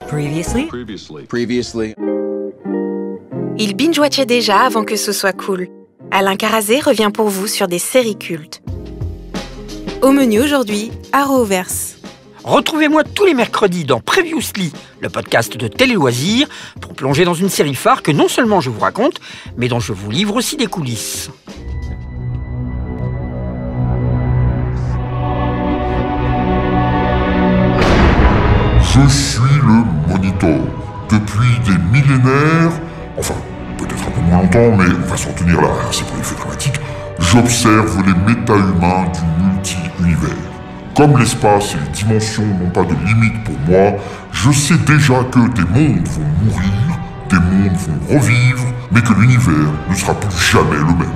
Previously. Il binge-watchait déjà avant que ce soit cool. Alain Carazé revient pour vous sur des séries cultes. Au menu aujourd'hui, Arrowverse. Retrouvez-moi tous les mercredis dans Previously, le podcast de Télé Loisirs, pour plonger dans une série phare que non seulement je vous raconte, mais dont je vous livre aussi des coulisses. Je suis le Monitor. Depuis des millénaires, enfin, peut-être un peu moins longtemps, mais on va s'en tenir là, c'est pour l'effet dramatique, j'observe les méta-humains du multi-univers. Comme l'espace et les dimensions n'ont pas de limite pour moi, je sais déjà que des mondes vont mourir, des mondes vont revivre, mais que l'univers ne sera plus jamais le même.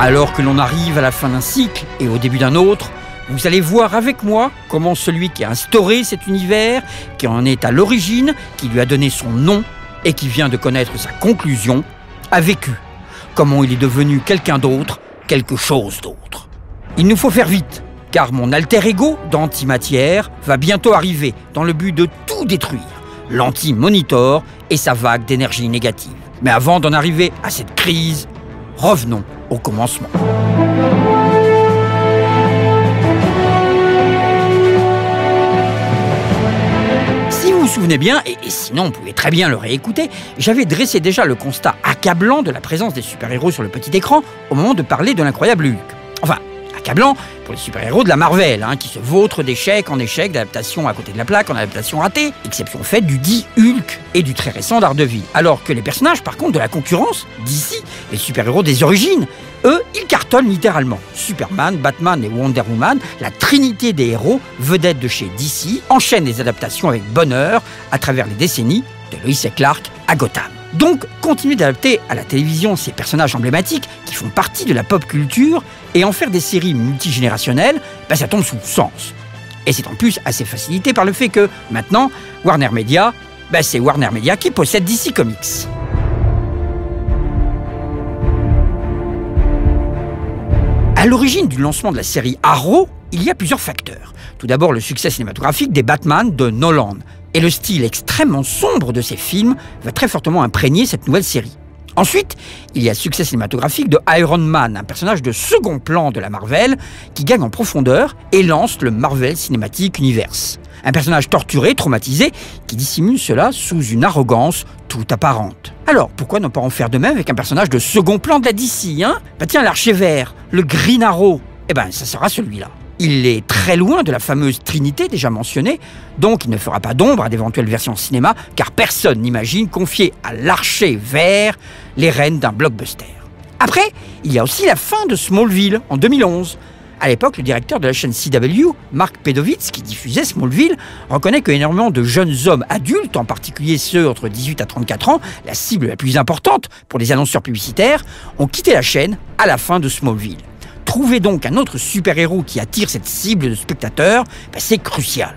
Alors que l'on arrive à la fin d'un cycle et au début d'un autre, vous allez voir avec moi comment celui qui a instauré cet univers, qui en est à l'origine, qui lui a donné son nom et qui vient de connaître sa conclusion, a vécu. Comment il est devenu quelqu'un d'autre, quelque chose d'autre. Il nous faut faire vite, car mon alter ego d'antimatière va bientôt arriver dans le but de tout détruire, l'anti-monitor et sa vague d'énergie négative. Mais avant d'en arriver à cette crise, revenons au commencement. Si vous vous souvenez bien, et sinon vous pouvez très bien le réécouter, j'avais dressé déjà le constat accablant de la présence des super-héros sur le petit écran au moment de parler de l'incroyable Hulk. Enfin, accablant pour les super-héros de la Marvel, qui se vautrent d'échec en échec, d'adaptation à côté de la plaque en adaptation ratée, exception faite du dit Hulk et du très récent Daredevil. Alors que les personnages, par contre, de la concurrence, d'ici, les super-héros des origines, eux, ils cartonnent littéralement. Superman, Batman et Wonder Woman, la trinité des héros, vedettes de chez DC, enchaînent les adaptations avec bonheur à travers les décennies, de Lois et Clark à Gotham. Donc, continuer d'adapter à la télévision ces personnages emblématiques qui font partie de la pop culture et en faire des séries multigénérationnelles, ça tombe sous le sens. Et c'est en plus assez facilité par le fait que, maintenant, Warner Media, c'est Warner Media qui possède DC Comics. À l'origine du lancement de la série Arrow, il y a plusieurs facteurs. Tout d'abord, le succès cinématographique des Batman de Nolan. Et le style extrêmement sombre de ces films va très fortement imprégner cette nouvelle série. Ensuite, il y a le succès cinématographique de Iron Man, un personnage de second plan de la Marvel qui gagne en profondeur et lance le Marvel Cinematic Universe. Un personnage torturé, traumatisé, qui dissimule cela sous une arrogance toute apparente. Alors, pourquoi ne pas en faire de même avec un personnage de second plan de la DC, tiens, l'Archer Vert, le Green Arrow, ça sera celui-là. Il est très loin de la fameuse Trinité déjà mentionnée, donc il ne fera pas d'ombre à d'éventuelles versions cinéma, car personne n'imagine confier à l'Archer Vert les rênes d'un blockbuster. Après, il y a aussi la fin de Smallville en 2011. À l'époque, le directeur de la chaîne CW, Mark Pedowitz, qui diffusait Smallville, reconnaît qu'énormément de jeunes hommes adultes, en particulier ceux entre 18 à 34 ans, la cible la plus importante pour les annonceurs publicitaires, ont quitté la chaîne à la fin de Smallville. Trouver donc un autre super-héros qui attire cette cible de spectateurs, c'est crucial.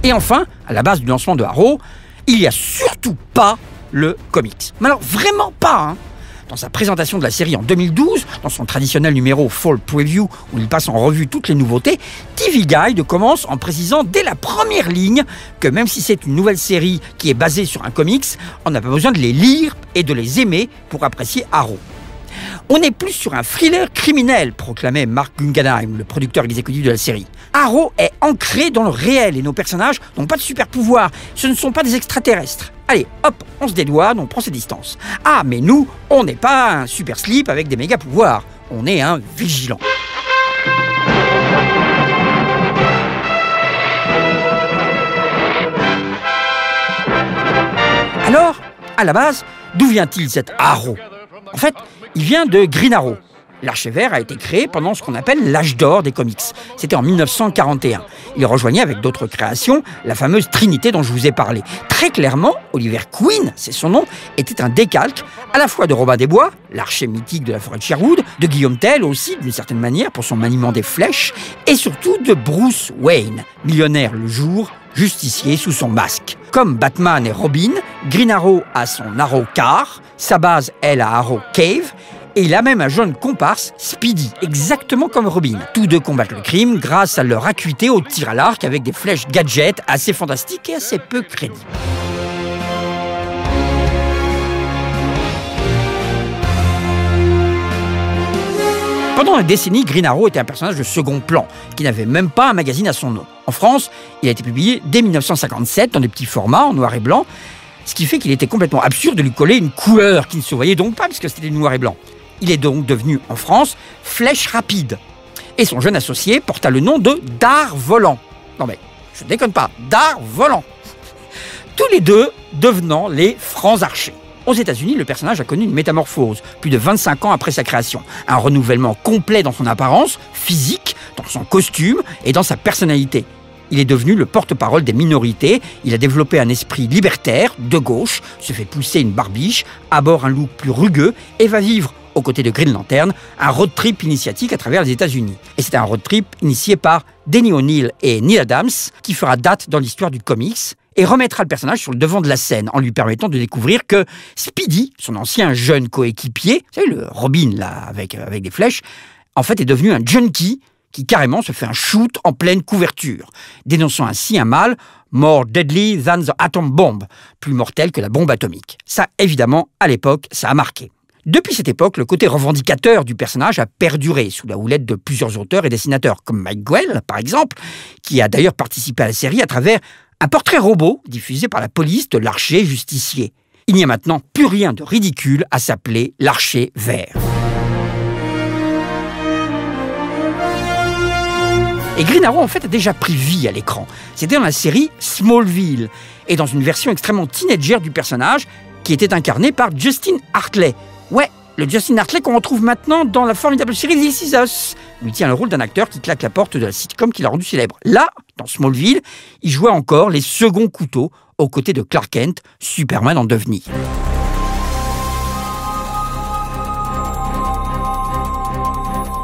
Et enfin, à la base du lancement de Arrow, il n'y a surtout pas le comics. Mais alors vraiment pas, Dans sa présentation de la série en 2012, dans son traditionnel numéro Fall Preview, où il passe en revue toutes les nouveautés, TV Guide commence en précisant dès la première ligne que même si c'est une nouvelle série qui est basée sur un comics, on n'a pas besoin de les lire et de les aimer pour apprécier Arrow. On est plus sur un thriller criminel, proclamait Mark Guggenheim, le producteur exécutif de la série. Arrow est ancré dans le réel et nos personnages n'ont pas de super pouvoirs, ce ne sont pas des extraterrestres. Allez, hop, on se dédouane, on prend ses distances. Ah, mais nous, on n'est pas un super slip avec des méga pouvoirs, on est un vigilant. Alors, à la base, d'où vient-il cet Arrow ? En fait, il vient de Green Arrow, l'Archer Vert a été créé pendant ce qu'on appelle l'âge d'or des comics. C'était en 1941. Il rejoignait avec d'autres créations la fameuse Trinité dont je vous ai parlé. Très clairement, Oliver Queen, c'est son nom, était un décalque à la fois de Robin des Bois, l'archer mythique de la forêt de Sherwood, de Guillaume Tell aussi, d'une certaine manière, pour son maniement des flèches, et surtout de Bruce Wayne, millionnaire le jour, justicier sous son masque. Comme Batman et Robin, Green Arrow a son Arrow Car, sa base, elle, à Arrow Cave, et il a même un jeune comparse, Speedy, exactement comme Robin. Tous deux combattent le crime grâce à leur acuité au tir à l'arc avec des flèches gadgets assez fantastiques et assez peu crédibles. Pendant la décennie, Green Arrow était un personnage de second plan, qui n'avait même pas un magazine à son nom. En France, il a été publié dès 1957 dans des petits formats en noir et blanc, ce qui fait qu'il était complètement absurde de lui coller une couleur qui ne se voyait donc pas puisque c'était du noir et blanc. Il est donc devenu, en France, Flèche Rapide. Et son jeune associé porta le nom de Dard Volant. Non mais, je ne déconne pas, Dard Volant. Tous les deux devenant les Francs Archers. Aux États-Unis, le personnage a connu une métamorphose, plus de 25 ans après sa création. Un renouvellement complet dans son apparence, physique, dans son costume et dans sa personnalité. Il est devenu le porte-parole des minorités, il a développé un esprit libertaire, de gauche, se fait pousser une barbiche, aborde un look plus rugueux et va vivre, aux côtés de Green Lantern, un road trip initiatique à travers les États-Unis. Et c'est un road trip initié par Denny O'Neil et Neil Adams, qui fera date dans l'histoire du comics, et remettra le personnage sur le devant de la scène en lui permettant de découvrir que Speedy, son ancien jeune coéquipier, vous savez, le Robin là, avec des flèches, en fait est devenu un junkie qui carrément se fait un shoot en pleine couverture, dénonçant ainsi un mal more deadly than the atom bomb, plus mortel que la bombe atomique. Ça, évidemment, à l'époque, ça a marqué. Depuis cette époque, le côté revendicateur du personnage a perduré sous la houlette de plusieurs auteurs et dessinateurs, comme Mike Grell, par exemple, qui a d'ailleurs participé à la série à travers un portrait robot diffusé par la police de l'archer justicier. Il n'y a maintenant plus rien de ridicule à s'appeler l'Archer Vert. Et Green Arrow, en fait, a déjà pris vie à l'écran. C'était dans la série Smallville, et dans une version extrêmement teenager du personnage, qui était incarné par Justin Hartley. Ouais, le Justin Hartley qu'on retrouve maintenant dans la formidable série This Is Us. Il tient le rôle d'un acteur qui claque la porte de la sitcom qui l'a rendu célèbre. Là, dans Smallville, il jouait encore les seconds couteaux aux côtés de Clark Kent, Superman en devenir.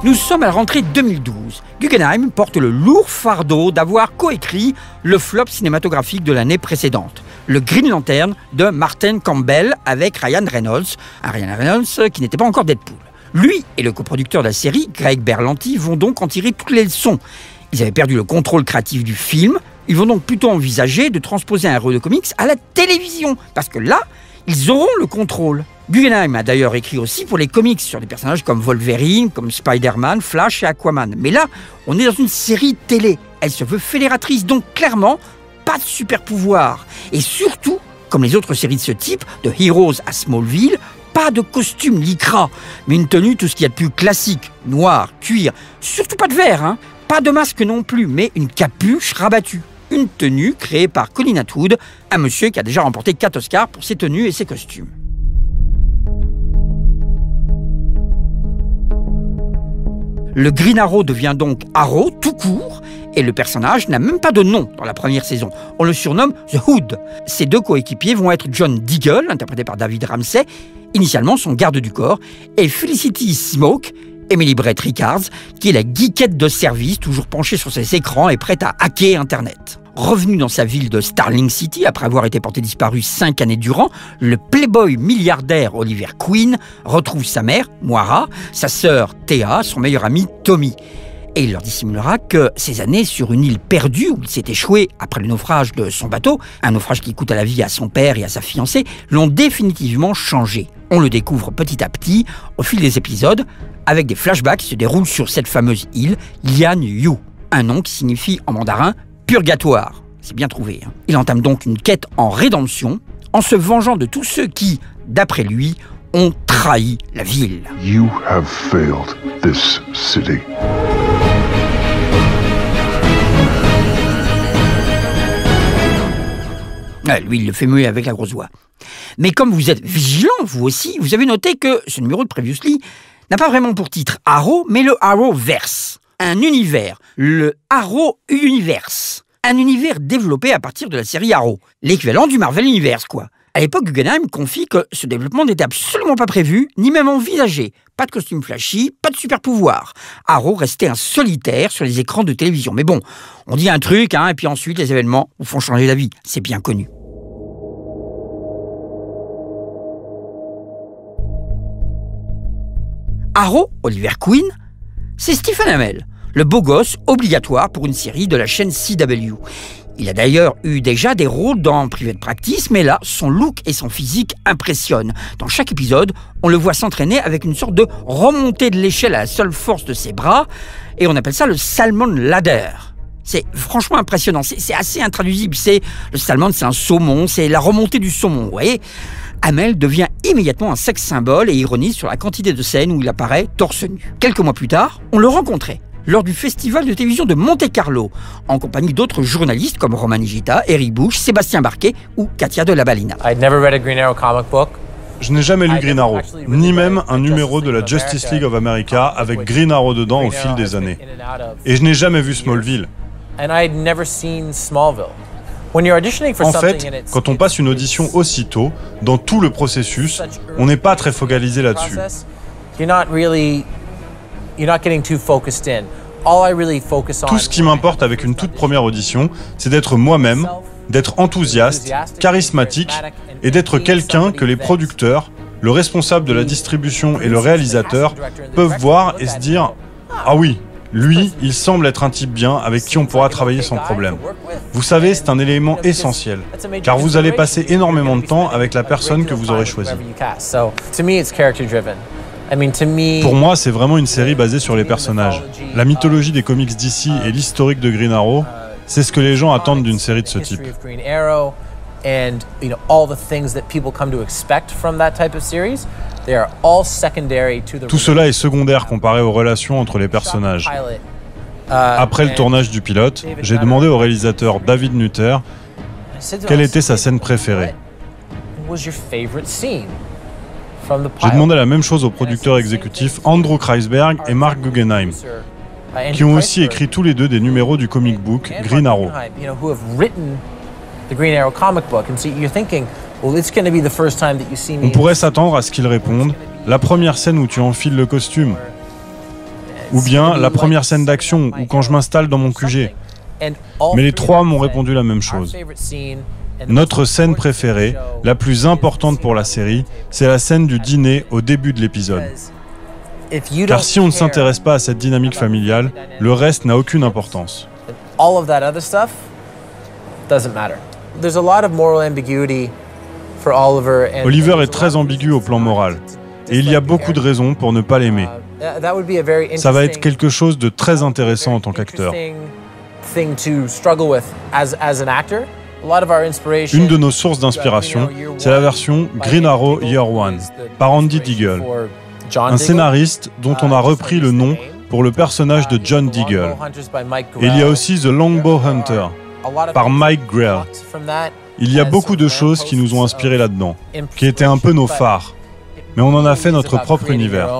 Nous sommes à la rentrée 2012. Guggenheim porte le lourd fardeau d'avoir coécrit le flop cinématographique de l'année précédente, le Green Lantern de Martin Campbell avec Ryan Reynolds, un Ryan Reynolds qui n'était pas encore Deadpool. Lui et le coproducteur de la série, Greg Berlanti, vont donc en tirer toutes les leçons. Ils avaient perdu le contrôle créatif du film, ils vont donc plutôt envisager de transposer un héros de comics à la télévision, parce que là, ils auront le contrôle. Guggenheim a d'ailleurs écrit aussi pour les comics sur des personnages comme Wolverine, comme Spider-Man, Flash et Aquaman. Mais là, on est dans une série télé. Elle se veut fédératrice, donc clairement, pas de super pouvoir. Et surtout, comme les autres séries de ce type, de Heroes à Smallville, pas de costume lycra, mais une tenue tout ce qu'il y a de plus classique, noir, cuir, surtout pas de verre, hein. Pas de masque non plus, mais une capuche rabattue. Une tenue créée par Colin Atwood, un monsieur qui a déjà remporté 4 Oscars pour ses tenues et ses costumes. Le Green Arrow devient donc Arrow tout court, et le personnage n'a même pas de nom dans la première saison. On le surnomme The Hood. Ses deux coéquipiers vont être John Diggle, interprété par David Ramsey, initialement son garde du corps, et Felicity Smoke, Emily Brett Rickards, qui est la geekette de service, toujours penchée sur ses écrans et prête à hacker Internet. Revenu dans sa ville de Starling City, après avoir été porté disparu 5 années durant, le playboy milliardaire Oliver Queen retrouve sa mère, Moira, sa sœur Thea, son meilleur ami Tommy. Et il leur dissimulera que ces années sur une île perdue où il s'est échoué après le naufrage de son bateau, un naufrage qui coûte la vie à son père et à sa fiancée, l'ont définitivement changé. On le découvre petit à petit au fil des épisodes, avec des flashbacks qui se déroulent sur cette fameuse île, Lian Yu, un nom qui signifie en mandarin purgatoire. C'est bien trouvé. Hein. Il entame donc une quête en rédemption, en se vengeant de tous ceux qui, d'après lui, ont trahi la ville. You have failed this city. Lui, il le fait muer avec la grosse voix. Mais comme vous êtes vigilant, vous aussi, vous avez noté que ce numéro de Previously n'a pas vraiment pour titre Arrow, mais le Arrowverse. Un univers, le Arrow Universe. Un univers développé à partir de la série Arrow. L'équivalent du Marvel Universe, quoi. À l'époque, Guggenheim confie que ce développement n'était absolument pas prévu, ni même envisagé. Pas de costume flashy, pas de super pouvoir. Arrow restait un solitaire sur les écrans de télévision. Mais bon, on dit un truc, et puis ensuite les événements vous font changer d'avis. C'est bien connu. Arrow, Oliver Queen, c'est Stephen Amell, le beau gosse obligatoire pour une série de la chaîne CW. Il a d'ailleurs eu déjà des rôles dans Private Practice, mais là, son look et son physique impressionnent. Dans chaque épisode, on le voit s'entraîner avec une sorte de remontée de l'échelle à la seule force de ses bras, et on appelle ça le Salmon Ladder. C'est franchement impressionnant, c'est assez intraduisible. Le salmon, c'est un saumon, c'est la remontée du saumon, vous voyez. Amell devient immédiatement un sex symbole et ironise sur la quantité de scènes où il apparaît torse nu. Quelques mois plus tard, on le rencontrait lors du festival de télévision de Monte-Carlo, en compagnie d'autres journalistes comme Roman Higuita, Eric Bush, Sébastien Barquet ou Katia de la Balina. Je n'ai jamais lu Green Arrow, ni même un numéro de la Justice League of America avec Green Arrow dedans au fil des années. Et je n'ai jamais vu Smallville. En fait, quand on passe une audition aussitôt, dans tout le processus, on n'est pas très focalisé là-dessus. Tout ce qui m'importe avec une toute première audition, c'est d'être moi-même, d'être enthousiaste, charismatique et d'être quelqu'un que les producteurs, le responsable de la distribution et le réalisateur peuvent voir et se dire « Ah oui, lui, il semble être un type bien avec qui on pourra travailler sans problème. » Vous savez, c'est un élément essentiel, car vous allez passer énormément de temps avec la personne que vous aurez choisie. Pour moi, c'est vraiment une série basée sur les personnages. La mythologie des comics d'ici et l'historique de Green Arrow, c'est ce que les gens attendent d'une série de ce type. Tout cela est secondaire comparé aux relations entre les personnages. Après le tournage du pilote, j'ai demandé au réalisateur David Nutter quelle était sa scène préférée. J'ai demandé la même chose aux producteurs exécutifs Andrew Kreisberg et Mark Guggenheim, qui ont aussi écrit tous les deux des numéros du comic book Green Arrow. On pourrait s'attendre à ce qu'ils répondent « La première scène où tu enfiles le costume » ou bien « La première scène d'action ou quand je m'installe dans mon QG ». Mais les trois m'ont répondu la même chose. Notre scène préférée, la plus importante pour la série, c'est la scène du dîner au début de l'épisode. Car si on ne s'intéresse pas à cette dynamique familiale, le reste n'a aucune importance. Oliver est très ambigu au plan moral, et il y a beaucoup de raisons pour ne pas l'aimer. Ça va être quelque chose de très intéressant en tant qu'acteur. Une de nos sources d'inspiration, c'est la version Green Arrow Year One, par Andy Diggle, un scénariste dont on a repris le nom pour le personnage de John Diggle. Et il y a aussi The Longbow Hunter, par Mike Grell. Il y a beaucoup de choses qui nous ont inspirés là-dedans, qui étaient un peu nos phares, mais on en a fait notre propre univers.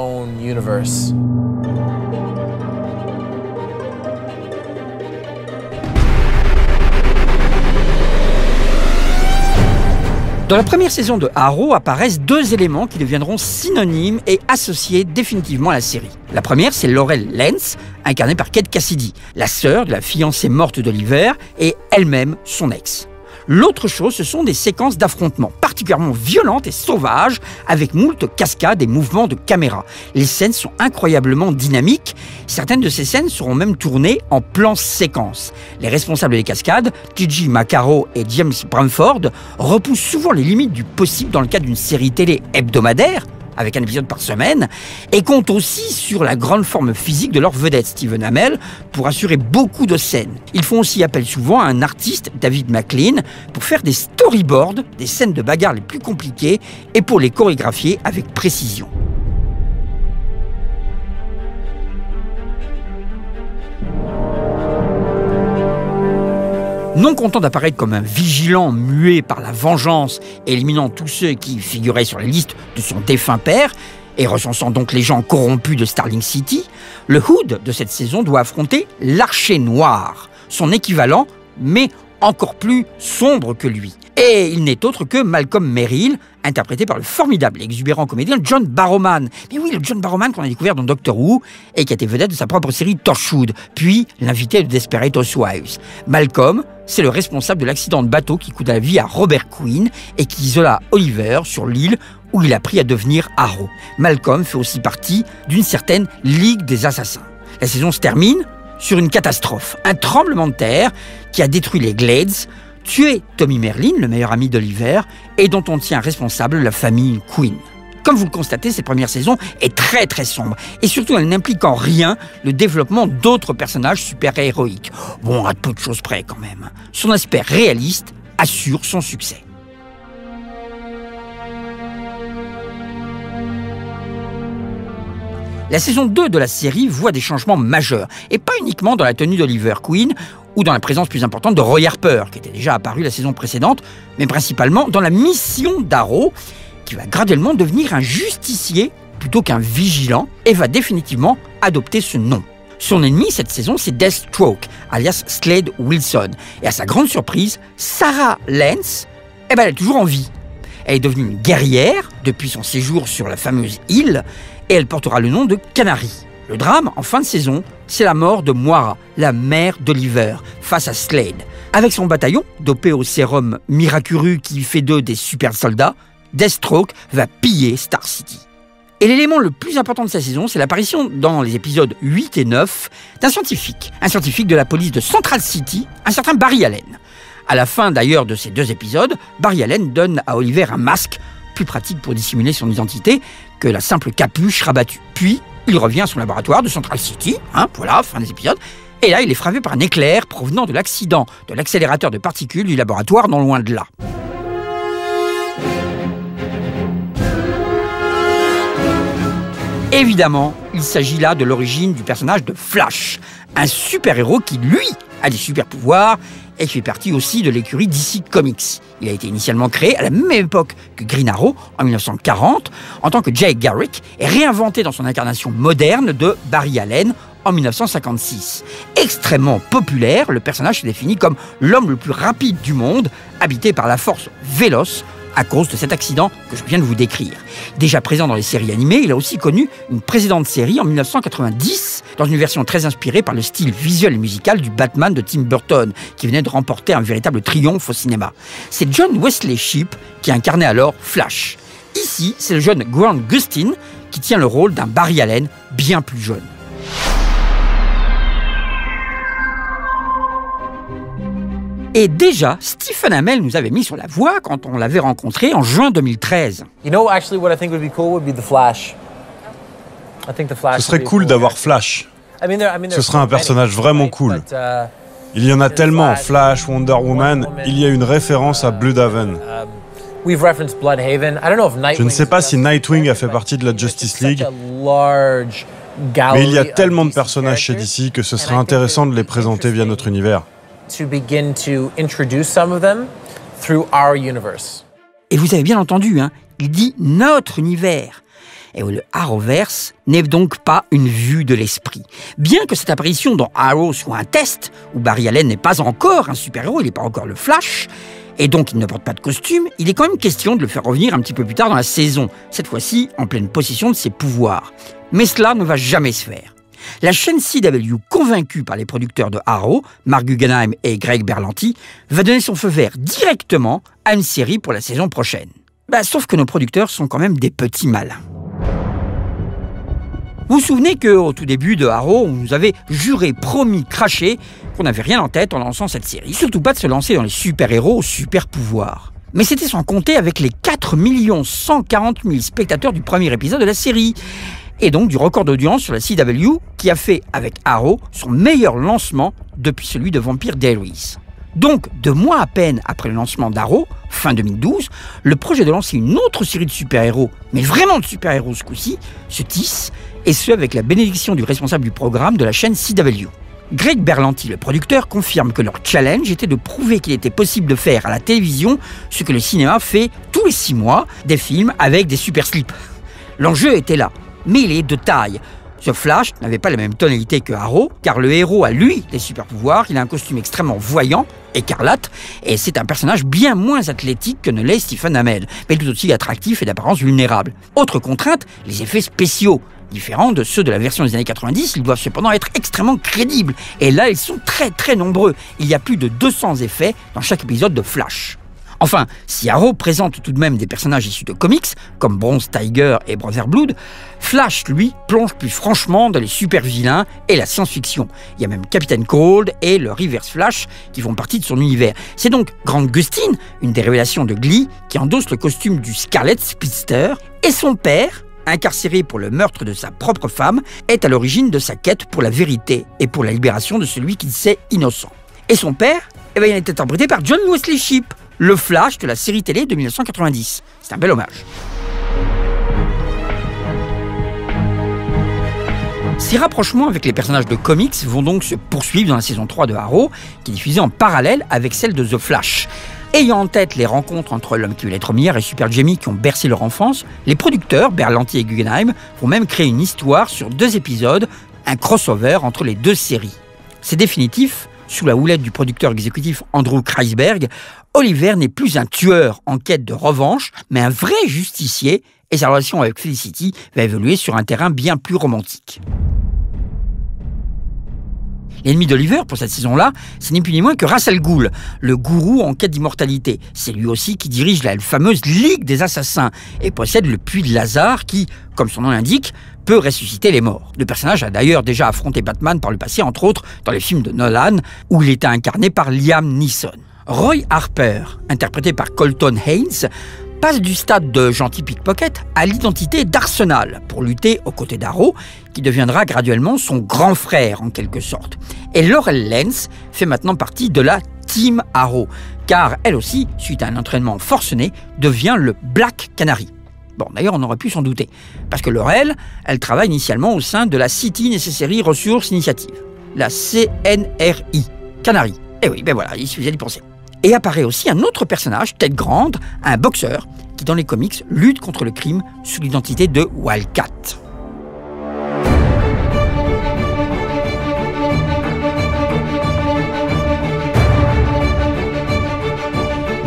Dans la première saison de Arrow apparaissent deux éléments qui deviendront synonymes et associés définitivement à la série. La première, c'est Laurel Lance, incarnée par Kate Cassidy, la sœur de la fiancée morte d'Oliver et elle-même son ex. L'autre chose, ce sont des séquences d'affrontements particulièrement violentes et sauvages, avec moult cascades et mouvements de caméra. Les scènes sont incroyablement dynamiques. Certaines de ces scènes seront même tournées en plan séquence. Les responsables des cascades, Gigi Macaro et James Bramford, repoussent souvent les limites du possible dans le cadre d'une série télé hebdomadaire, avec un épisode par semaine, et comptent aussi sur la grande forme physique de leur vedette, Stephen Amell, pour assurer beaucoup de scènes. Ils font aussi appel souvent à un artiste, David McLean, pour faire des storyboards, des scènes de bagarre les plus compliquées, et pour les chorégraphier avec précision. Non content d'apparaître comme un vigilant muet par la vengeance, éliminant tous ceux qui figuraient sur la liste de son défunt père, Et recensant donc les gens corrompus de Starling City, le Hood de cette saison doit affronter l'Archer Noir, son équivalent, mais encore plus sombre que lui. Et il n'est autre que Malcolm Merrill, interprété par le formidable et exubérant comédien John Barrowman. Mais oui, le John Barrowman qu'on a découvert dans Doctor Who et qui a été vedette de sa propre série Torchwood, puis l'invité de Desperate Housewives. Malcolm, c'est le responsable de l'accident de bateau qui coûte la vie à Robert Quinn et qui isola Oliver sur l'île où il a appris à devenir Arrow. Malcolm fait aussi partie d'une certaine Ligue des Assassins. La saison se termine sur une catastrophe, un tremblement de terre qui a détruit les Glades, tué Tommy Merlin, le meilleur ami d'Oliver, et dont on tient responsable la famille Quinn. Comme vous le constatez, cette première saison est très très sombre, et surtout elle n'implique en rien le développement d'autres personnages super-héroïques. Bon, à peu de choses près quand même. Son aspect réaliste assure son succès. La saison 2 de la série voit des changements majeurs, et pas uniquement dans la tenue d'Oliver Queen ou dans la présence plus importante de Roy Harper, qui était déjà apparu la saison précédente, mais principalement dans la mission d'Arrow, qui va graduellement devenir un justicier plutôt qu'un vigilant, et va définitivement adopter ce nom. Son ennemi cette saison, c'est Deathstroke, alias Slade Wilson, et à sa grande surprise, Sarah Lance, elle est toujours en vie. Elle est devenue une guerrière depuis son séjour sur la fameuse île, et elle portera le nom de Canary. Le drame, en fin de saison, c'est la mort de Moira, la mère d'Oliver, face à Slade. Avec son bataillon, dopé au sérum Miracuru qui fait d'eux des super soldats, Deathstroke va piller Star City. Et l'élément le plus important de sa saison, c'est l'apparition dans les épisodes 8 et 9 d'un scientifique. Un scientifique de la police de Central City, un certain Barry Allen. À la fin d'ailleurs de ces 2 épisodes, Barry Allen donne à Oliver un masque, plus pratique pour dissimuler son identité que la simple capuche rabattue. Puis, il revient à son laboratoire de Central City, voilà, fin des épisodes, et là, il est frappé par un éclair provenant de l'accident de l'accélérateur de particules du laboratoire non loin de là. Évidemment, il s'agit là de l'origine du personnage de Flash, un super-héros qui, lui, a des super-pouvoirs et qui fait partie aussi de l'écurie DC Comics. Il a été initialement créé à la même époque que Green Arrow, en 1940, en tant que Jay Garrick, et réinventé dans son incarnation moderne de Barry Allen en 1956. Extrêmement populaire, le personnage se définit comme l'homme le plus rapide du monde, habité par la force Véloce, à cause de cet accident que je viens de vous décrire. Déjà présent dans les séries animées, il a aussi connu une précédente série en 1990, dans une version très inspirée par le style visuel et musical du Batman de Tim Burton, qui venait de remporter un véritable triomphe au cinéma. C'est John Wesley Shipp qui incarnait alors Flash. Ici, c'est le jeune Grant Gustin qui tient le rôle d'un Barry Allen bien plus jeune. Et déjà, Stephen Amell nous avait mis sur la voie quand on l'avait rencontré en juin 2013. Ce serait cool d'avoir Flash. Ce serait un personnage vraiment cool. Il y en a tellement, Flash, Wonder Woman, il y a une référence à Bloodhaven. Je ne sais pas si Nightwing a fait partie de la Justice League, mais il y a tellement de personnages chez DC que ce serait intéressant de les présenter via notre univers. Et vous avez bien entendu, il dit notre univers. Et le Arrowverse n'est donc pas une vue de l'esprit. Bien que cette apparition dans Arrow soit un test, où Barry Allen n'est pas encore un super-héros, il n'est pas encore le Flash, et donc il ne porte pas de costume, il est quand même question de le faire revenir un petit peu plus tard dans la saison, cette fois-ci en pleine possession de ses pouvoirs. Mais cela ne va jamais se faire. La chaîne CW, convaincue par les producteurs de Arrow, Mark Guggenheim et Greg Berlanti, va donner son feu vert directement à une série pour la saison prochaine. Sauf que nos producteurs sont quand même des petits malins. Vous vous souvenez qu'au tout début de Arrow, on nous avait juré, promis, craché qu'on n'avait rien en tête en lançant cette série. Surtout pas de se lancer dans les super-héros aux super-pouvoirs. Mais c'était sans compter avec les 4 140 000 spectateurs du premier épisode de la série. Et donc du record d'audience sur la CW qui a fait, avec Arrow, son meilleur lancement depuis celui de Vampire Diaries. Donc, 2 mois à peine après le lancement d'Arrow, fin 2012, le projet de lancer une autre série de super-héros, mais vraiment de super-héros ce coup-ci, se tisse, et ce avec la bénédiction du responsable du programme de la chaîne CW. Greg Berlanti, le producteur, confirme que leur challenge était de prouver qu'il était possible de faire à la télévision ce que le cinéma fait tous les 6 mois, des films avec des super slips. L'enjeu était là, mais il est de taille. The Flash n'avait pas la même tonalité que Arrow, car le héros a lui des super pouvoirs, il a un costume extrêmement voyant, écarlate, et c'est un personnage bien moins athlétique que ne l'est Stephen Amell, mais tout aussi attractif et d'apparence vulnérable. Autre contrainte, les effets spéciaux. Différents de ceux de la version des années 90, ils doivent cependant être extrêmement crédibles, et là ils sont très nombreux. Il y a plus de 200 effets dans chaque épisode de Flash. Enfin, si Arrow présente tout de même des personnages issus de comics, comme Bronze Tiger et Brother Blood, Flash, lui, plonge plus franchement dans les super-vilains et la science-fiction. Il y a même Captain Cold et le Reverse Flash qui font partie de son univers. C'est donc Grant Gustin, une des révélations de Glee, qui endosse le costume du Scarlet Speedster, et son père, incarcéré pour le meurtre de sa propre femme, est à l'origine de sa quête pour la vérité et pour la libération de celui qu'il sait innocent. Et son père, il a été interprété par John Wesley Shipp, le Flash de la série télé de 1990. C'est un bel hommage. Ces rapprochements avec les personnages de comics vont donc se poursuivre dans la saison 3 de Arrow, qui est diffusée en parallèle avec celle de The Flash. Ayant en tête les rencontres entre L'Homme qui veut l'être milliard et Super Jamie qui ont bercé leur enfance, les producteurs, Berlanti et Guggenheim, vont même créer une histoire sur 2 épisodes, un crossover entre les 2 séries. C'est définitif. Sous la houlette du producteur exécutif Andrew Kreisberg, Oliver n'est plus un tueur en quête de revanche, mais un vrai justicier, et sa relation avec Felicity va évoluer sur un terrain bien plus romantique. L'ennemi d'Oliver, pour cette saison-là, c'est ni plus ni moins que Ra's al Ghul, le gourou en quête d'immortalité. C'est lui aussi qui dirige la fameuse Ligue des Assassins et possède le puits de Lazare qui, comme son nom l'indique, peut ressusciter les morts. Le personnage a d'ailleurs déjà affronté Batman par le passé, entre autres dans les films de Nolan, où il était incarné par Liam Neeson. Roy Harper, interprété par Colton Haynes, passe du stade de gentil pickpocket à l'identité d'Arsenal pour lutter aux côtés d'Arrow, qui deviendra graduellement son grand frère en quelque sorte. Et Laurel Lance fait maintenant partie de la Team Arrow, car elle aussi, suite à un entraînement forcené, devient le Black Canary. Bon, d'ailleurs, on aurait pu s'en douter, parce que Laurel, elle travaille initialement au sein de la City Necessary Resource Initiative, la CNRI, Canary. Et oui, ben voilà, il suffisait d'y penser. Et apparaît aussi un autre personnage, Ted Grant, un boxeur, qui dans les comics lutte contre le crime sous l'identité de Wildcat.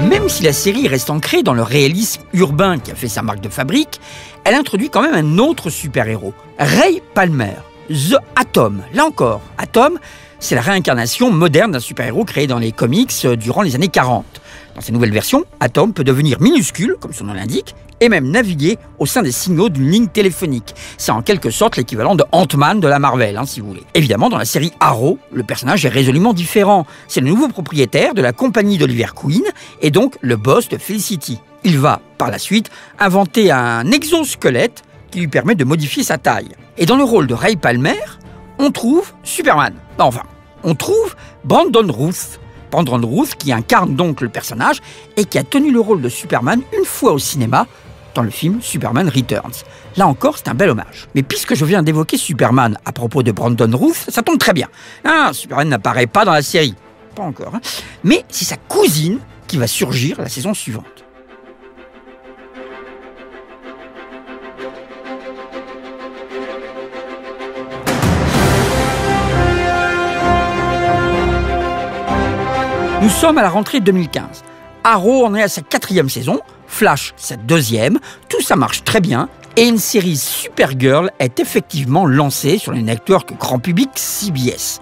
Même si la série reste ancrée dans le réalisme urbain qui a fait sa marque de fabrique, elle introduit quand même un autre super-héros, Ray Palmer, The Atom. Là encore, Atom, c'est la réincarnation moderne d'un super-héros créé dans les comics durant les années 40. Dans ces nouvelles versions, Atom peut devenir minuscule, comme son nom l'indique, et même naviguer au sein des signaux d'une ligne téléphonique. C'est en quelque sorte l'équivalent de Ant-Man de la Marvel, si vous voulez. Évidemment, dans la série Arrow, le personnage est résolument différent. C'est le nouveau propriétaire de la compagnie d'Oliver Queen, et donc le boss de Felicity. Il va, par la suite, inventer un exosquelette qui lui permet de modifier sa taille. Et dans le rôle de Ray Palmer, on trouve Superman. Enfin, on trouve Brandon Routh. Brandon Routh qui incarne donc le personnage et qui a tenu le rôle de Superman une fois au cinéma dans le film Superman Returns. Là encore, c'est un bel hommage. Mais puisque je viens d'évoquer Superman à propos de Brandon Routh, ça tombe très bien. Superman n'apparaît pas dans la série. Pas encore. Mais c'est sa cousine qui va surgir la saison suivante. Nous sommes à la rentrée 2015. Arrow en est à sa 4e saison, Flash sa 2e, tout ça marche très bien, et une série Supergirl est effectivement lancée sur les networks grand public CBS.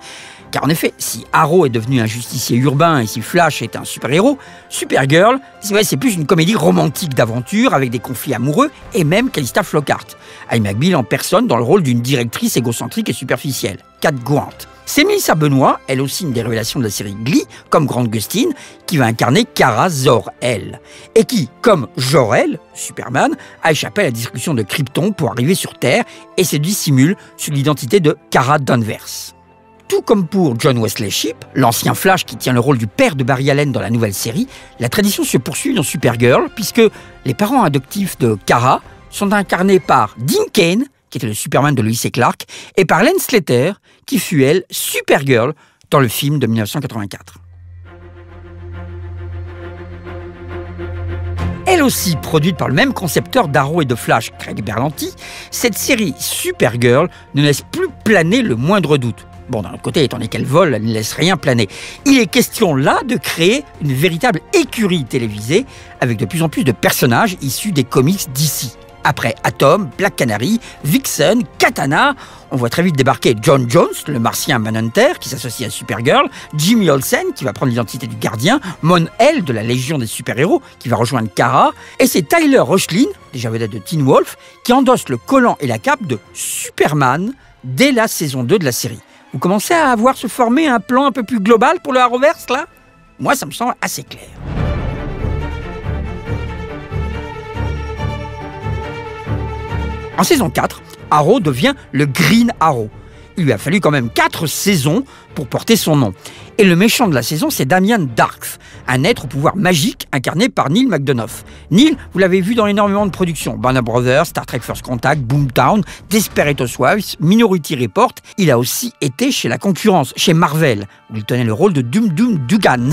Car en effet, si Arrow est devenu un justicier urbain et si Flash est un super-héros, Supergirl, c'est plus une comédie romantique d'aventure avec des conflits amoureux et même Calista Flockhart. Ally McBeal en personne dans le rôle d'une directrice égocentrique et superficielle, Cat Grant. C'est Melissa Benoît, elle aussi une des révélations de la série Glee, comme Grant Gustin, qui va incarner Kara Zor-El. Et qui, comme Jor-El, Superman, a échappé à la destruction de Krypton pour arriver sur Terre et se dissimule sous l'identité de Kara Danvers. Tout comme pour John Wesley Shipp, l'ancien Flash qui tient le rôle du père de Barry Allen dans la nouvelle série, la tradition se poursuit dans Supergirl, puisque les parents adoptifs de Kara sont incarnés par Dean Cain, qui était le Superman de Lois et Clark, et par Len Slater, qui fut, elle, Supergirl dans le film de 1984. Elle aussi produite par le même concepteur d'Arrow et de Flash, Craig Berlanti, cette série Supergirl ne laisse plus planer le moindre doute. Bon, d'un autre côté, étant donné qu'elle vole, elle ne laisse rien planer. Il est question là de créer une véritable écurie télévisée avec de plus en plus de personnages issus des comics d'ici. Après Atom, Black Canary, Vixen, Katana, on voit très vite débarquer John Jones, le martien Manhunter, qui s'associe à Supergirl, Jimmy Olsen, qui va prendre l'identité du gardien, Mon-El, de la Légion des super-héros, qui va rejoindre Kara, et c'est Tyler Hoechlin, déjà vedette de Teen Wolf, qui endosse le collant et la cape de Superman dès la saison 2 de la série. Vous commencez à avoir se former un plan un peu plus global pour le Arrowverse, là? Moi, ça me semble assez clair. En saison 4, Arrow devient le Green Arrow. Il lui a fallu quand même 4 saisons pour porter son nom. Et le méchant de la saison, c'est Damian Darkth, un être au pouvoir magique incarné par Neil McDonough. Neil, vous l'avez vu dans énormément de productions. Band of Brothers, Star Trek First Contact, Boomtown, Desperate Housewives, Minority Report. Il a aussi été chez la concurrence, chez Marvel, où il tenait le rôle de Dum Dum Dugan.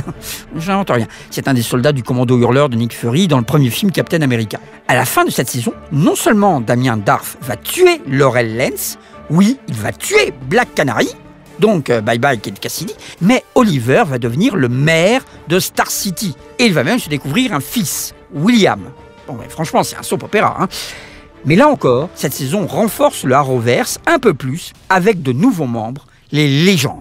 Je n'invente rien. C'est un des soldats du commando hurleur de Nick Fury dans le premier film Captain America. À la fin de cette saison, non seulement Damian Darkth va tuer Laurel Lance, oui, il va tuer Black Canary, donc bye bye Kate Cassidy, mais Oliver va devenir le maire de Star City. Et il va même se découvrir un fils, William. Bon, ouais, franchement, c'est un soap opéra, hein. Mais là encore, cette saison renforce le Arrowverse un peu plus avec de nouveaux membres, les légendes.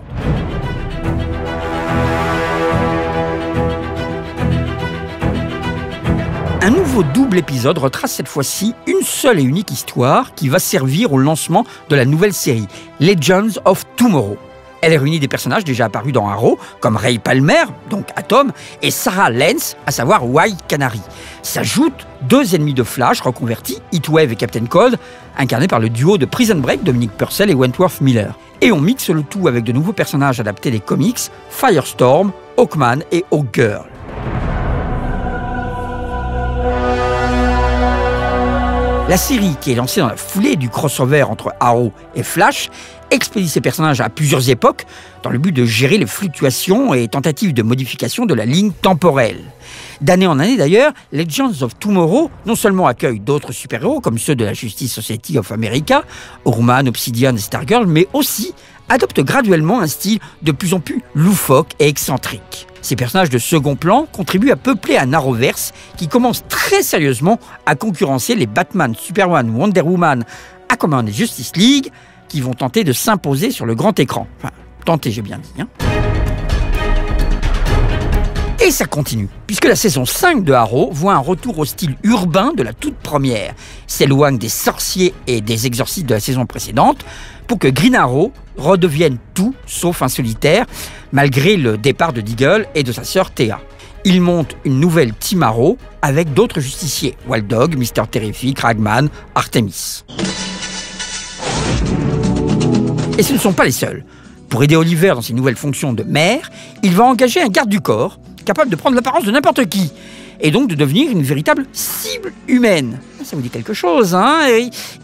Un nouveau double épisode retrace cette fois-ci une seule et unique histoire qui va servir au lancement de la nouvelle série, Legends of Tomorrow. Elle réunit des personnages déjà apparus dans Arrow, comme Ray Palmer, donc Atom, et Sarah Lance, à savoir White Canary. S'ajoutent 2 ennemis de Flash reconvertis, Heatwave et Captain Cold, incarnés par le duo de Prison Break, Dominic Purcell et Wentworth Miller. Et on mixe le tout avec de nouveaux personnages adaptés des comics, Firestorm, Hawkman et Hawkgirl. La série, qui est lancée dans la foulée du crossover entre Arrow et Flash, expédie ses personnages à plusieurs époques dans le but de gérer les fluctuations et tentatives de modification de la ligne temporelle. D'année en année d'ailleurs, Legends of Tomorrow non seulement accueille d'autres super-héros comme ceux de la Justice Society of America, Hawkman, Obsidian et Stargirl, mais aussi adopte graduellement un style de plus en plus loufoque et excentrique. Ces personnages de second plan contribuent à peupler un Arrowverse qui commence très sérieusement à concurrencer les Batman, Superman, Wonder Woman, Aquaman et Justice League qui vont tenter de s'imposer sur le grand écran. Enfin, tenter, j'ai bien dit, hein. Et ça continue, puisque la saison 5 de Arrow voit un retour au style urbain de la toute première, s'éloigne des sorciers et des exorcistes de la saison précédente, pour que Green Arrow redevienne tout sauf un solitaire, malgré le départ de Deagle et de sa sœur Thea. Il monte une nouvelle Team Arrow avec d'autres justiciers, Wild Dog, Mr. Terrific, Ragman, Artemis. Et ce ne sont pas les seuls. Pour aider Oliver dans ses nouvelles fonctions de maire, il va engager un garde du corps, capable de prendre l'apparence de n'importe qui, et donc de devenir une véritable cible humaine. Ça vous dit quelque chose, hein?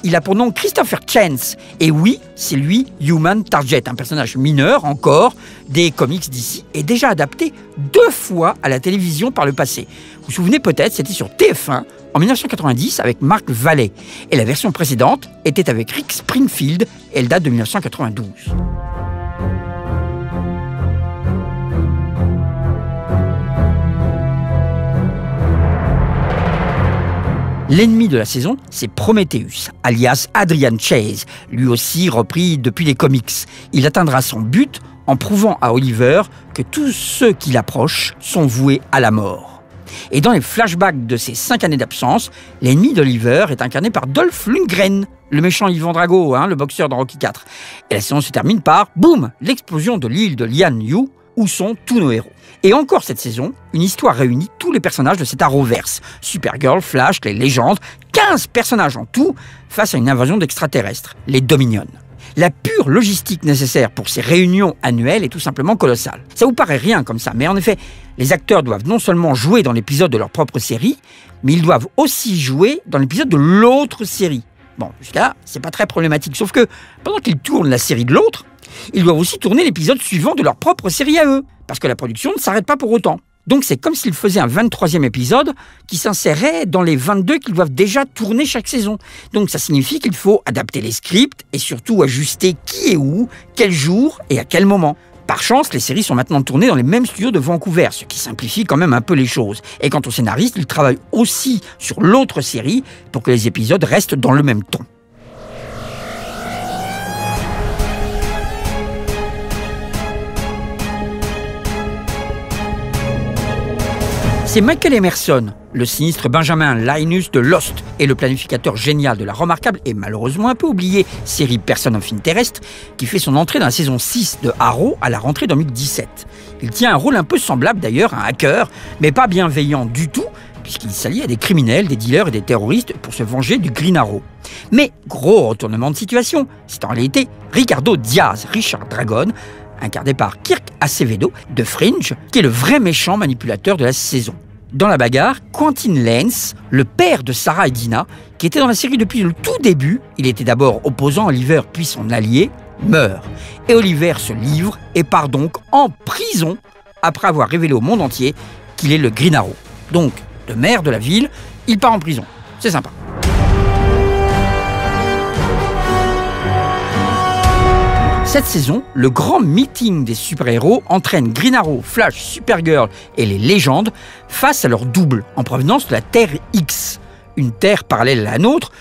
Il a pour nom Christopher Chance, et oui, c'est lui, Human Target, un personnage mineur encore des comics d'ici, et déjà adapté 2 fois à la télévision par le passé. Vous vous souvenez peut-être, c'était sur TF1 en 1990 avec Mark Valley, et la version précédente était avec Rick Springfield, et elle date de 1992. L'ennemi de la saison, c'est Prometheus, alias Adrian Chase, lui aussi repris depuis les comics. Il atteindra son but en prouvant à Oliver que tous ceux qui l'approchent sont voués à la mort. Et dans les flashbacks de ses 5 années d'absence, l'ennemi d'Oliver est incarné par Dolph Lundgren, le méchant Ivan Drago, le boxeur dans Rocky IV. Et la saison se termine par, boum, l'explosion de l'île de Lian Yu, où sont tous nos héros. Et encore cette saison, une histoire réunit tous les personnages de cet Arrowverse. Supergirl, Flash, les légendes, 15 personnages en tout, face à une invasion d'extraterrestres, les Dominions. La pure logistique nécessaire pour ces réunions annuelles est tout simplement colossale. Ça vous paraît rien comme ça, mais en effet, les acteurs doivent non seulement jouer dans l'épisode de leur propre série, mais ils doivent aussi jouer dans l'épisode de l'autre série. Bon, jusqu'à là, c'est pas très problématique, sauf que pendant qu'ils tournent la série de l'autre, ils doivent aussi tourner l'épisode suivant de leur propre série à eux, parce que la production ne s'arrête pas pour autant. Donc c'est comme s'ils faisaient un 23e épisode qui s'insérait dans les 22 qu'ils doivent déjà tourner chaque saison. Donc ça signifie qu'il faut adapter les scripts et surtout ajuster qui est où, quel jour et à quel moment. Par chance, les séries sont maintenant tournées dans les mêmes studios de Vancouver, ce qui simplifie quand même un peu les choses. Et quant aux scénaristes, ils travaillent aussi sur l'autre série pour que les épisodes restent dans le même ton. C'est Michael Emerson, le sinistre Benjamin Linus de Lost et le planificateur génial de la remarquable et malheureusement un peu oubliée série Person of Interest, qui fait son entrée dans la saison 6 de Arrow à la rentrée 2017. Il tient un rôle un peu semblable d'ailleurs à un hacker, mais pas bienveillant du tout, puisqu'il s'allie à des criminels, des dealers et des terroristes pour se venger du Green Arrow. Mais gros retournement de situation, c'est en réalité Ricardo Diaz, Richard Dragon, incarné par Kirk Acevedo de Fringe, qui est le vrai méchant manipulateur de la saison. Dans la bagarre, Quentin Lance, le père de Sarah et Dina, qui était dans la série depuis le tout début, il était d'abord opposant à Oliver puis son allié, meurt. Et Oliver se livre et part donc en prison après avoir révélé au monde entier qu'il est le Green Arrow. Donc, le maire de la ville, il part en prison. C'est sympa. Cette saison, le grand meeting des super-héros entraîne Green Arrow, Flash, Supergirl et les légendes face à leur double en provenance de la Terre X, une terre parallèle à la nôtre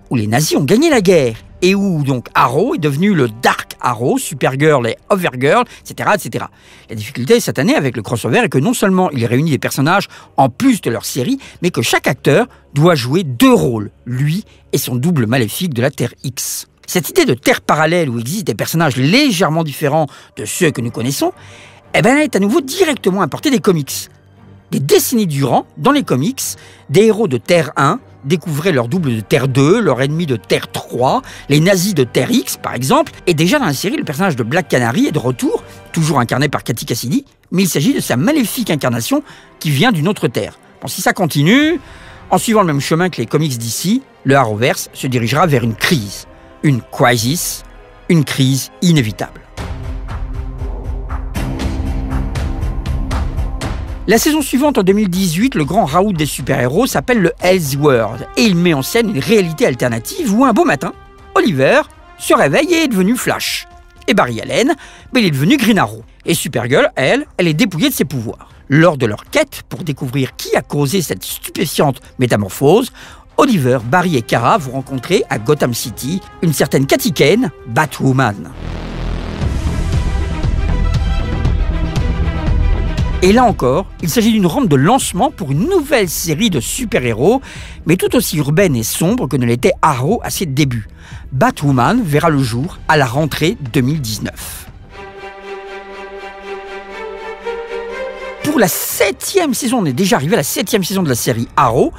où les nazis ont gagné la guerre et où donc Arrow est devenu le Dark Arrow, Supergirl et Overgirl, etc., etc. La difficulté cette année avec le crossover est que non seulement il réunit des personnages en plus de leur série, mais que chaque acteur doit jouer 2 rôles, lui et son double maléfique de la Terre X. Cette idée de terre parallèle où existent des personnages légèrement différents de ceux que nous connaissons, elle est à nouveau directement importée des comics. Des décennies durant, dans les comics, des héros de Terre 1 découvraient leur double de Terre 2, leur ennemi de Terre 3, les nazis de Terre X par exemple, et déjà dans la série, le personnage de Black Canary est de retour, toujours incarné par Katy Cassidy, mais il s'agit de sa maléfique incarnation qui vient d'une autre Terre. Bon, si ça continue, en suivant le même chemin que les comics d'ici, le Arrowverse se dirigera vers une crise. Une crisis, une crise inévitable. La saison suivante, en 2018, le grand raout des super-héros s'appelle le Elseworld et il met en scène une réalité alternative où un beau matin, Oliver se réveille et est devenu Flash. Et Barry Allen, il est devenu Green Arrow. Et Supergirl, elle est dépouillée de ses pouvoirs. Lors de leur quête pour découvrir qui a causé cette stupéfiante métamorphose, Oliver, Barry et Kara vont rencontrer à Gotham City une certaine Katy Kane, Batwoman. Et là encore, il s'agit d'une rampe de lancement pour une nouvelle série de super-héros, mais tout aussi urbaine et sombre que ne l'était Arrow à ses débuts. Batwoman verra le jour à la rentrée 2019. Pour la 7e saison, on est déjà arrivé à la 7e saison de la série Arrow,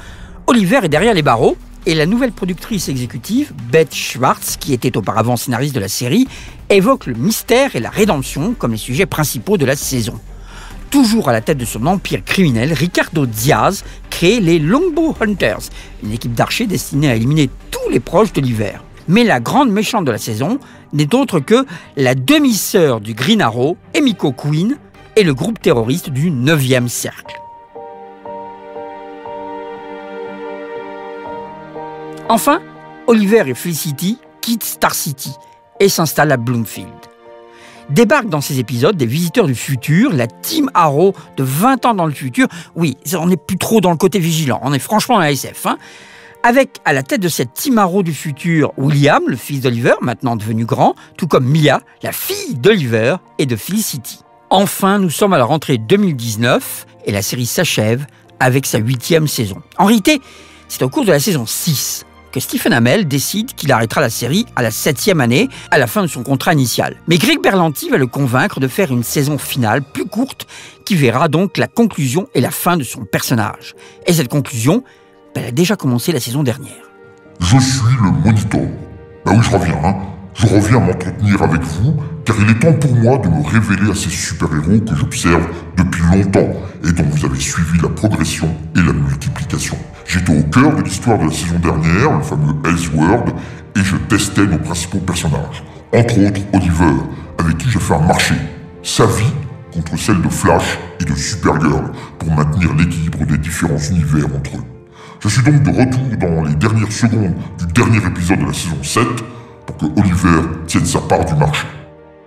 Oliver est derrière les barreaux et la nouvelle productrice exécutive, Beth Schwartz, qui était auparavant scénariste de la série, évoque le mystère et la rédemption comme les sujets principaux de la saison. Toujours à la tête de son empire criminel, Ricardo Diaz crée les Longbow Hunters, une équipe d'archers destinée à éliminer tous les proches d'Oliver. Mais la grande méchante de la saison n'est autre que la demi-sœur du Green Arrow, Emiko Queen, et le groupe terroriste du 9e cercle. Enfin, Oliver et Felicity quittent Star City et s'installent à Bloomfield. Débarquent dans ces épisodes des visiteurs du futur, la Team Arrow de 20 ans dans le futur. Oui, on n'est plus trop dans le côté vigilant, on est franchement dans la SF. Avec à la tête de cette Team Arrow du futur, William, le fils d'Oliver, maintenant devenu grand, tout comme Mia, la fille d'Oliver et de Felicity. Enfin, nous sommes à la rentrée 2019 et la série s'achève avec sa 8e saison. En réalité, c'est au cours de la saison 6 que Stephen Amell décide qu'il arrêtera la série à la 7e année, à la fin de son contrat initial. Mais Greg Berlanti va le convaincre de faire une saison finale plus courte qui verra donc la conclusion et la fin de son personnage. Et cette conclusion, elle a déjà commencé la saison dernière. Je suis le Monitor. Oui, je reviens, Je reviens m'entretenir avec vous, car il est temps pour moi de me révéler à ces super-héros que j'observe depuis longtemps et dont vous avez suivi la progression et la multiplication. J'étais au cœur de l'histoire de la saison dernière, le fameux Elseworld, et je testais nos principaux personnages. Entre autres, Oliver, avec qui j'ai fait un marché. Sa vie contre celle de Flash et de Supergirl pour maintenir l'équilibre des différents univers entre eux. Je suis donc de retour dans les dernières secondes du dernier épisode de la saison 7 pour que Oliver tienne sa part du marché.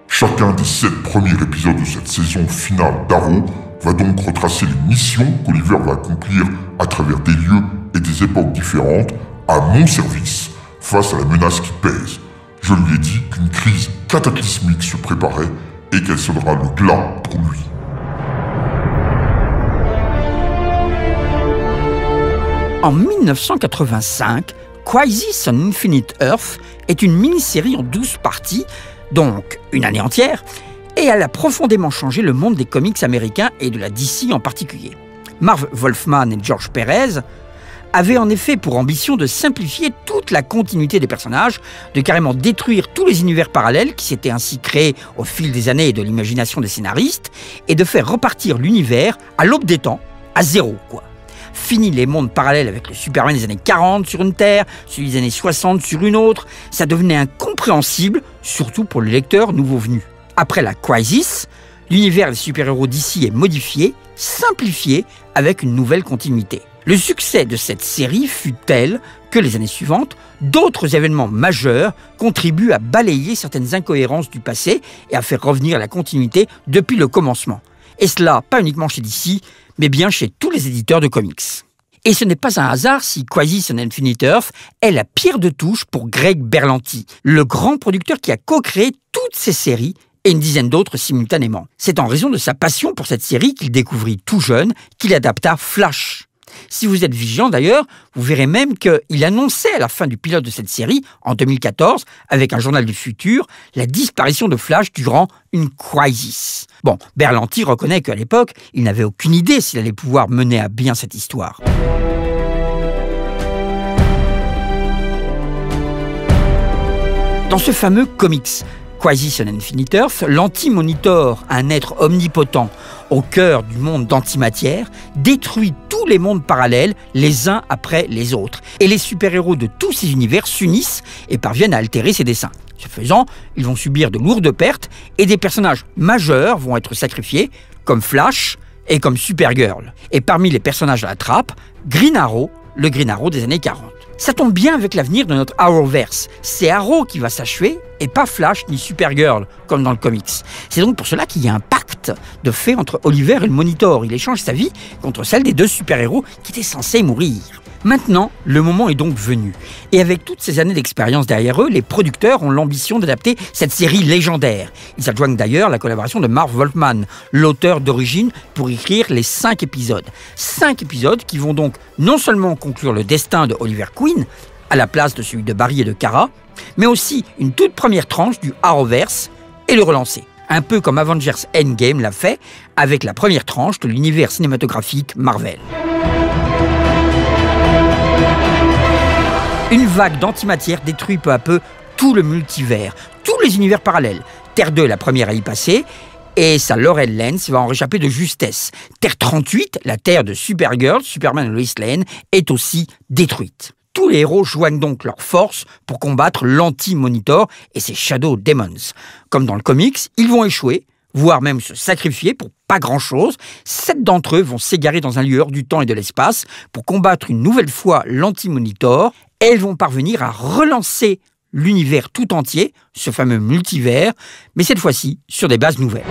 Chacun des 7 premiers épisodes de cette saison finale d'Arrow va donc retracer les missions qu'Oliver va accomplir à travers des lieux et des époques différentes à mon service face à la menace qui pèse. Je lui ai dit qu'une crise cataclysmique se préparait et qu'elle sonnera le glas pour lui. En 1985, Crisis on Infinite Earth est une mini-série en 12 parties, donc une année entière, et elle a profondément changé le monde des comics américains et de la DC en particulier. Marv Wolfman et George Perez avaient en effet pour ambition de simplifier toute la continuité des personnages, de carrément détruire tous les univers parallèles qui s'étaient ainsi créés au fil des années et de l'imagination des scénaristes, et de faire repartir l'univers à l'aube des temps, à zéro quoi. Fini les mondes parallèles avec le Superman des années 40 sur une terre, celui des années 60 sur une autre, ça devenait incompréhensible, surtout pour les lecteurs nouveaux venus. Après la Crisis, l'univers des super-héros d'ici est modifié, simplifié, avec une nouvelle continuité. Le succès de cette série fut tel que les années suivantes, d'autres événements majeurs contribuent à balayer certaines incohérences du passé et à faire revenir la continuité depuis le commencement. Et cela, pas uniquement chez DC, mais bien chez tous les éditeurs de comics. Et ce n'est pas un hasard si Crisis on Infinite Earth est la pierre de touche pour Greg Berlanti, le grand producteur qui a co-créé toutes ces séries et une dizaine d'autres simultanément. C'est en raison de sa passion pour cette série qu'il découvrit tout jeune qu'il adapta Flash. Si vous êtes vigilant d'ailleurs, vous verrez même qu'il annonçait à la fin du pilote de cette série, en 2014, avec un journal du futur, la disparition de Flash durant une crisis. Bon, Berlanti reconnaît qu'à l'époque, il n'avait aucune idée s'il allait pouvoir mener à bien cette histoire. Dans ce fameux comics, Crisis on Infinite Earth, l'Anti-Monitor, un être omnipotent au cœur du monde d'antimatière, détruit tous les mondes parallèles les uns après les autres. Et les super-héros de tous ces univers s'unissent et parviennent à altérer ses desseins. Ce faisant, ils vont subir de lourdes pertes et des personnages majeurs vont être sacrifiés, comme Flash et comme Supergirl. Et parmi les personnages à la trappe, Green Arrow, le Green Arrow des années 40. Ça tombe bien avec l'avenir de notre Arrowverse. C'est Arrow qui va s'achever et pas Flash ni Supergirl, comme dans le comics. C'est donc pour cela qu'il y a un pacte de fait entre Oliver et le Monitor. Il échange sa vie contre celle des 2 super-héros qui étaient censés mourir. Maintenant, le moment est donc venu. Et avec toutes ces années d'expérience derrière eux, les producteurs ont l'ambition d'adapter cette série légendaire. Ils adjoignent d'ailleurs la collaboration de Marv Wolfman, l'auteur d'origine, pour écrire les 5 épisodes. 5 épisodes qui vont donc non seulement conclure le destin de Oliver Queen, à la place de celui de Barry et de Kara, mais aussi une toute première tranche du Arrowverse et le relancer. Un peu comme Avengers Endgame l'a fait avec la première tranche de l'univers cinématographique Marvel. Une vague d'antimatière détruit peu à peu tout le multivers, tous les univers parallèles. Terre 2 est la première à y passer, et sa Laurel Lance va en réchapper de justesse. Terre 38, la terre de Supergirl, Superman et Lois Lane, est aussi détruite. Tous les héros joignent donc leurs forces pour combattre l'Anti-Monitor et ses Shadow Demons. Comme dans le comics, ils vont échouer, voire même se sacrifier pour pas grand-chose. 7 d'entre eux vont s'égarer dans un lieu hors du temps et de l'espace pour combattre une nouvelle fois l'Anti-Monitor, et ils vont parvenir à relancer l'univers tout entier, ce fameux multivers, mais cette fois-ci sur des bases nouvelles.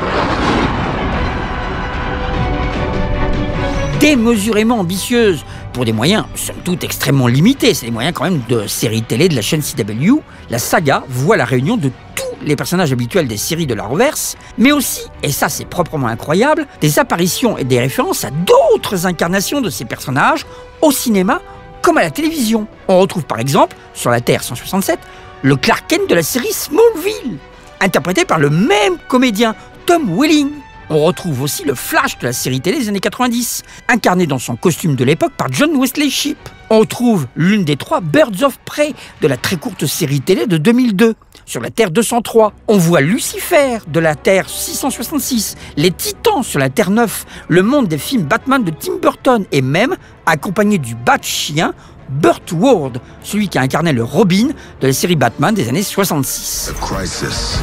Démesurément ambitieuse, pour des moyens, somme toute, extrêmement limités. C'est des moyens quand même de séries télé de la chaîne CW. La saga voit la réunion de tous les personnages habituels des séries de l'Arrowverse, mais aussi, et ça c'est proprement incroyable, des apparitions et des références à d'autres incarnations de ces personnages au cinéma comme à la télévision. On retrouve par exemple, sur la Terre 167, le Clark Kent de la série Smallville, interprété par le même comédien, Tom Welling. On retrouve aussi le Flash de la série télé des années 90, incarné dans son costume de l'époque par John Wesley Shipp. On retrouve l'une des 3 Birds of Prey de la très courte série télé de 2002, sur la Terre 203. On voit Lucifer de la Terre 666, les Titans sur la Terre 9, le monde des films Batman de Tim Burton, et même, accompagné du Bat-chien, Burt Ward, celui qui a incarné le Robin de la série Batman des années 66. The crisis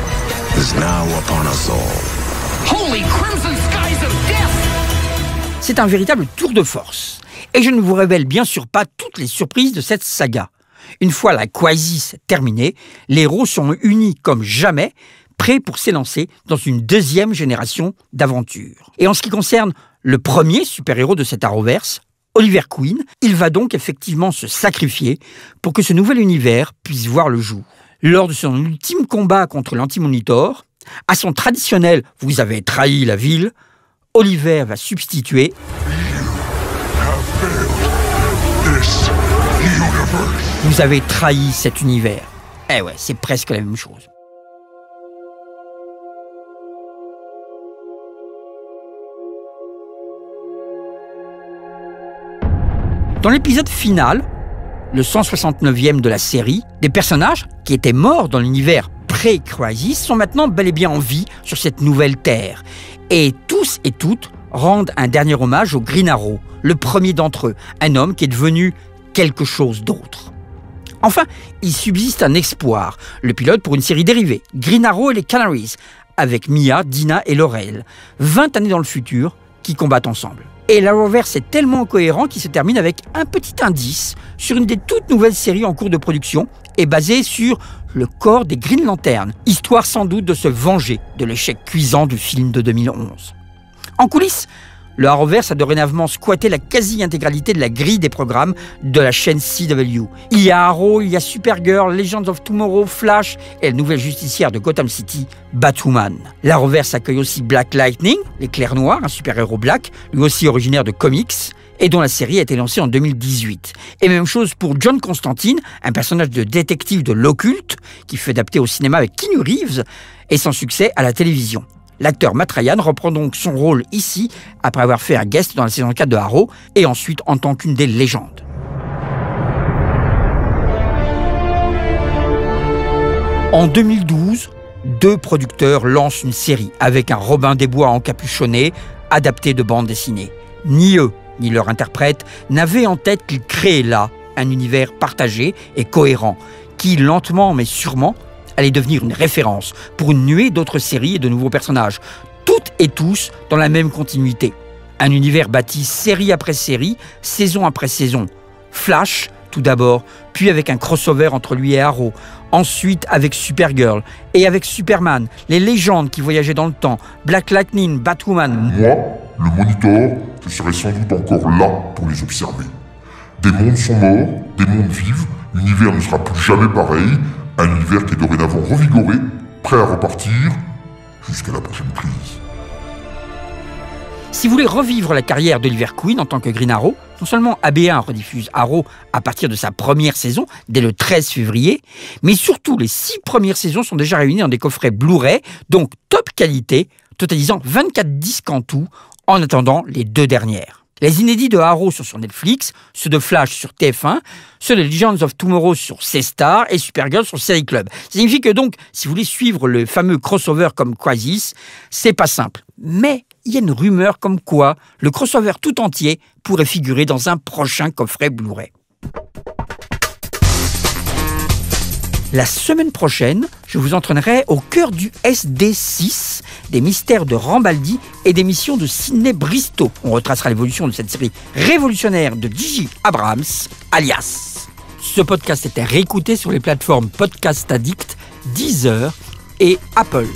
is now upon us all. Holy crimson C'est un véritable tour de force. Et je ne vous révèle bien sûr pas toutes les surprises de cette saga. Une fois la Crisis terminée, les héros sont unis comme jamais, prêts pour s'élancer dans une deuxième génération d'aventures. Et en ce qui concerne le premier super-héros de cet Arrowverse, Oliver Queen, il va donc effectivement se sacrifier pour que ce nouvel univers puisse voir le jour. Lors de son ultime combat contre l'Anti-Monitor, à son traditionnel « vous avez trahi la ville », Oliver va substituer « vous avez trahi cet univers ». Eh ouais, c'est presque la même chose. Dans l'épisode final, le 169e de la série, des personnages qui étaient morts dans l'univers pré-Crisis sont maintenant bel et bien en vie sur cette nouvelle Terre. Et tous et toutes rendent un dernier hommage au Green Arrow, le premier d'entre eux, un homme qui est devenu quelque chose d'autre. Enfin, il subsiste un espoir, le pilote pour une série dérivée, Green Arrow et les Canaries, avec Mia, Dina et Laurel, 20 années dans le futur, qui combattent ensemble. Et l'Arrowverse est tellement cohérent qu'il se termine avec un petit indice sur une des toutes nouvelles séries en cours de production et basée sur le corps des Green Lantern, histoire sans doute de se venger de l'échec cuisant du film de 2011. En coulisses, le Arrowverse a dorénavant squatté la quasi-intégralité de la grille des programmes de la chaîne CW. Il y a Arrow, il y a Supergirl, Legends of Tomorrow, Flash et la nouvelle justicière de Gotham City, Batwoman. L'Arrowverse accueille aussi Black Lightning, l'éclair noir, un super-héros black, lui aussi originaire de comics, et dont la série a été lancée en 2018. Et même chose pour John Constantine, un personnage de détective de l'occulte, qui fut adapté au cinéma avec Keanu Reeves, et sans succès à la télévision. L'acteur Matt Ryan reprend donc son rôle ici, après avoir fait un guest dans la saison 4 de Arrow, et ensuite en tant qu'une des légendes. En 2012, deux producteurs lancent une série avec un Robin des Bois encapuchonné, adapté de bande dessinée. Ni eux, ni leur interprète n'avaient en tête qu'ils créaient là un univers partagé et cohérent, qui lentement mais sûrement allait devenir une référence pour une nuée d'autres séries et de nouveaux personnages, toutes et tous dans la même continuité. Un univers bâti série après série, saison après saison. Flash, tout d'abord, puis avec un crossover entre lui et Arrow, ensuite avec Supergirl et avec Superman, les légendes qui voyageaient dans le temps, Black Lightning, Batwoman. Moi, le Monitor, je serai sans doute encore là pour les observer. Des mondes sont morts, des mondes vivent, l'univers ne sera plus jamais pareil, un univers qui est dorénavant revigoré, prêt à repartir jusqu'à la prochaine crise. Si vous voulez revivre la carrière d'Oliver Queen en tant que Green Arrow, non seulement AB1 rediffuse Arrow à partir de sa première saison, dès le 13 février, mais surtout les 6 premières saisons sont déjà réunies dans des coffrets Blu-ray, donc top qualité, totalisant 24 disques en tout, en attendant les 2 dernières. Les inédits de Arrow sont sur Netflix, ceux de Flash sur TF1, ceux de Legends of Tomorrow sur C-Star et Supergirl sur Série Club. Ça signifie que donc, si vous voulez suivre le fameux crossover comme Crisis, c'est pas simple. Mais il y a une rumeur comme quoi le crossover tout entier pourrait figurer dans un prochain coffret Blu-ray. La semaine prochaine, je vous entraînerai au cœur du SD6, des mystères de Rambaldi et des missions de Sidney Bristow. On retracera l'évolution de cette série révolutionnaire de J.J. Abrams, Alias. Ce podcast était réécouté sur les plateformes Podcast Addict, Deezer et Apple.